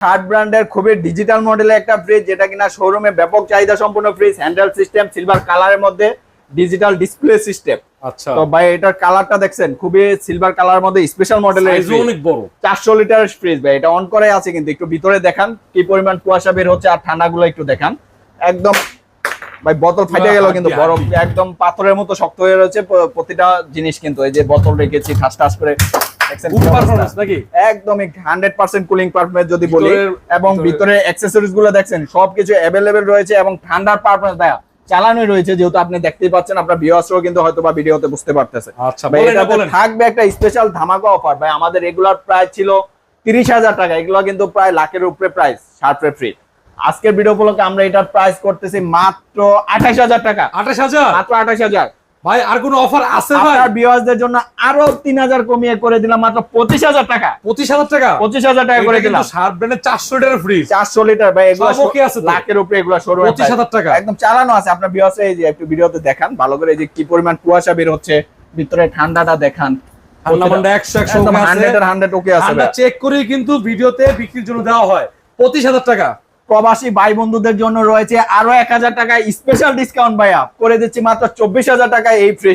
Third ব্র্যান্ডের খুবই digital মডেলের একটা ফ্রিজ, যেটা কিনা শোরুমে ব্যাপক চাহিদা সম্পন্ন ফ্রিজ। হ্যান্ডেল সিস্টেম, সিলভার কালারের মধ্যে ডিজিটাল ডিসপ্লে সিস্টেম। আচ্ছা, তো ভাই এটার কালারটা দেখছেন, খুবই সিলভার কালারের মধ্যে স্পেশাল মডেলের, অনেক বড় 400 লিটারের ফ্রিজ ভাই। এটা অন করে আছে, কিন্তু একটু ভিতরে দেখান কি পরিমাণ কুয়াশা বের হচ্ছে, আর ঠান্ডাগুলো একটু দেখান। একদম ভাই বোতল ফাটে গেল, কিন্তু বরফ একদম পাথরের মতো শক্ত হয়ে রয়েছে প্রতিটা জিনিস। কিন্তু এই যে বোতল রেখেছি ঠাস ঠাস করে, একদমই 100% কুলিং পারফরম্যান্স যদি বলি, এবং ভিতরে অ্যাকসেসরিজ গুলো দেখছেন সবকিছু অ্যাভেলেবেল রয়েছে, এবং ঠান্ডার পারফরম্যান্স ভাইয়া চালানোই রয়েছে, যেহেতু আপনি দেখতেই পাচ্ছেন, আপনার ভিউয়ার্সরাও কিন্তু হয়তো বা ভিডিওতে বুঝতে পারতেছে। আচ্ছা, ভাই এটাতে থাকবে একটা স্পেশাল ধামাকা অফার ভাই। আমাদের রেগুলার প্রাইস ছিল 30,000 টাকা, এগুলো কিন্তু প্রায় লাখের উপরে প্রাইস শার্পে ফ্রি। আজকের ভিডিও উপলক্ষে আমরা এটার প্রাইস করতেছি মাত্র 28,000 টাকা। 28,000 মাত্র 28,000 ভাই। আর কোনো অফার আছে ভাই? আপনার ভিউয়ারদের জন্য আরো 3,000 কমিয়ে করে দিলাম মাত্র 25,000 টাকা। 25,000 টাকা, 25,000 টাকা করে দিলাম। শার্প ব্র্যান্ডের 400 লিটার ফ্রিজ, 400 লিটার ভাই, এগুলো ওকে আছে লাখের উপরে, এগুলো শোরুমে 25,000 টাকা একদম চালানো আছে। আপনার ভিউয়ার্স এই যে একটু ভিডিওতে দেখান ভালো করে, এই যে কি পরিমাণ কুয়াশা বের হচ্ছে, ভিতরে ঠান্ডাটা দেখান। ঠান্ডা মান্ডা 100 100 ওকে আছে। আমরা চেক করি কিন্তু ভিডিওতে বিক্রির জন্য দেওয়া হয় 25,000 টাকা। প্রবাসী ভাই বন্ধুদের জন্য রয়েছে আরো 1,000 টাকা স্পেশাল ডিসকাউন্ট ভাইয়া, করে দিচ্ছি মাত্র 24,000 টাকা এই ফ্রিজ।